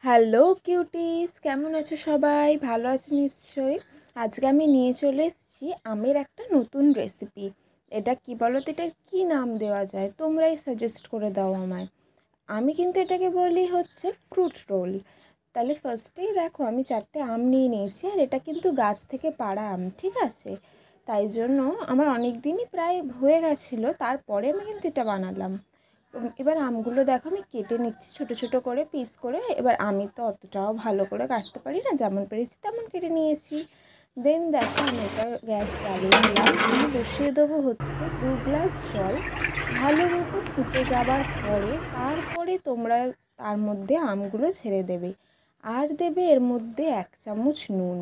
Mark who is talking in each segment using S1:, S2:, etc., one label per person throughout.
S1: Hello cuties, কেমন আছো সবাই? ভালো আছো নিশ্চয়ই। আজকে আমি নিয়ে চলে এসেছি আমের একটা নতুন রেসিপি। এটা কি বলো তো, এটার কী নাম দেওয়া যায়? তোমরাই সাজেস্ট করে দাও আমায়। আমি কিন্তু এটাকে বলি হচ্ছে ফ্রুট রোল। তাহলে ফার্স্টেই দেখো, আমি 4টে আম নিয়ে নিয়েছি, আর এটা কিন্তু গাছ থেকে পাড়া আম, ঠিক আছে? তাই জন্য আমার অনেক দিনই প্রায় হয়ে গেছিলো, তারপরে আমি কিন্তু এটা বানালাম। এবার আমগুলো দেখো আমি কেটে নিচ্ছি ছোট ছোট করে পিস করে। এবার আমি তো অতটাও ভালো করে কাটতে পারি না, যেমন পেরেছি তেমন কেটে নিয়েছি। দেন দেখো আমি এটা গ্যাস জ্বালিয়ে নিলাম। আমি বসিয়ে দেবো হচ্ছে 2 গ্লাস জল। ভালো মতো ফুটে যাবার পরে তারপরে তোমরা তার মধ্যে আমগুলো ছেড়ে দেবে, আর দেবে এর মধ্যে 1 চামচ নুন।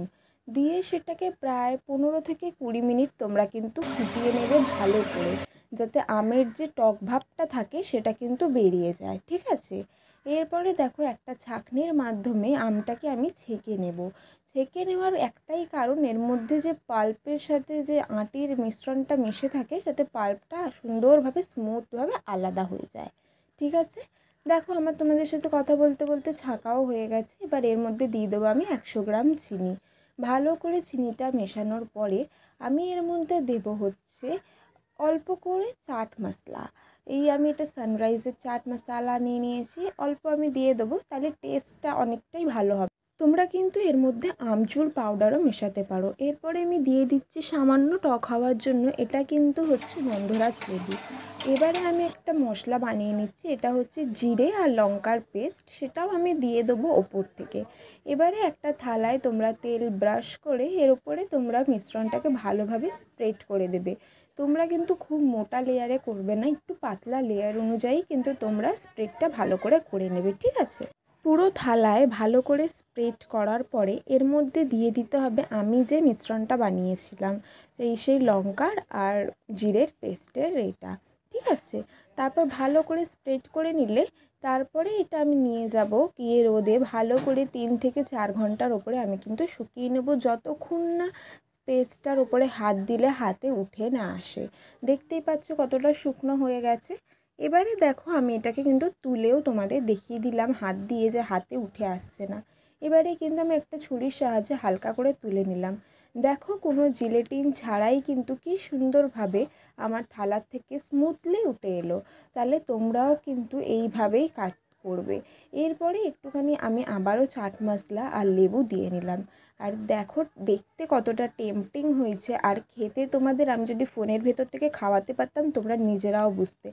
S1: দিয়ে সেটাকে প্রায় 15 থেকে 20 মিনিট তোমরা কিন্তু ফুটিয়ে নেবে ভালো করে, যাতে আমের যে টক ভাবটা থাকে সেটা কিন্তু বেরিয়ে যায়, ঠিক আছে? এরপরে দেখো একটা ছাঁকনির মাধ্যমে আমটাকে আমি ছেঁকে নেব। ছেঁকে নেওয়ার একটাই কারণ, এর মধ্যে যে পাল্পের সাথে যে আটির মিশ্রণটা মিশে থাকে, যাতে পাল্পটা সুন্দরভাবে স্মুথভাবে আলাদা হয়ে যায়, ঠিক আছে? দেখো আমার তোমাদের সাথে কথা বলতে বলতে ছাঁকাও হয়ে গেছে। এবার এর মধ্যে দিয়ে দেবো আমি 100 গ্রাম চিনি। ভালো করে চিনিটা মেশানোর পরে আমি এর মধ্যে দেবো হচ্ছে অল্প করে চাট মশলা। আমি এটা সানরাইজের চাট মশলা নিয়ে নিয়েছি, অল্প আমি দিয়ে দেবো, তাহলে টেস্টটা অনেকটাই ভালো হবে। তোমরা কিন্তু এর মধ্যে আমচুর পাউডারও মেশাতে পারো। এরপরে আমি দিয়ে দিচ্ছি সামান্য টক হওয়ার জন্য, এটা কিন্তু হচ্ছে গন্ধরাজ লেবু। এবারে আমি একটা মশলা বানিয়ে নিচ্ছি, এটা হচ্ছে জিরে আর লঙ্কার পেস্ট, সেটাও আমি দিয়ে দেবো ওপর থেকে। এবারে একটা থালায় তোমরা তেল ব্রাশ করে এর উপরে তোমরা মিশ্রণটাকে ভালোভাবে স্প্রেড করে দেবে। তোমরা কিন্তু খুব মোটা লেয়ারে করবে না, একটু পাতলা লেয়ার অনুযায়ী কিন্তু তোমরা স্প্রেডটা ভালো করে করে নেবে, ঠিক আছে? পুরো থালায় ভালো করে স্প্রেড করার পরে এর মধ্যে দিয়ে দিতে হবে আমি যে মিশ্রণটা বানিয়েছিলাম, সেই লঙ্কার আর জিরের পেস্টের এটা, ঠিক আছে? তারপর ভালো করে স্প্রেড করে নিলে তারপরে এটা আমি নিয়ে যাব গিয়ে রোদে ভালো করে 3 থেকে 4 ঘন্টার ওপরে আমি কিন্তু শুকিয়ে নেব, যতক্ষণ না পেস্টটার ওপরে হাত দিলে হাতে উঠে না আসে। দেখতেই পাচ্ছ কতটা শুকনো হয়ে গেছে। এবারে দেখো আমি এটাকে কিন্তু তুলেও তোমাদের দেখিয়ে দিলাম হাত দিয়ে যে হাতে উঠে আসছে না। এবারে কিন্তু আমি একটা ছুরির সাহায্যে হালকা করে তুলে নিলাম। দেখো কোনো জিলেটিন ছাড়াই কিন্তু কি সুন্দরভাবে আমার থালার থেকে স্মুথলি উঠে এলো। তাহলে তোমরাও কিন্তু এইভাবেই কাজ করবে। এরপরে একটুখানি আমি আবারও চাট মশলা আর লেবু দিয়ে নিলাম। আর দেখো দেখতে কতটা টেম্পটিং হয়েছে, আর খেতে তোমাদের আমি যদি ফোনের ভেতর থেকে খাওয়াতে পারতাম তোমরা নিজেরাও বুঝতে।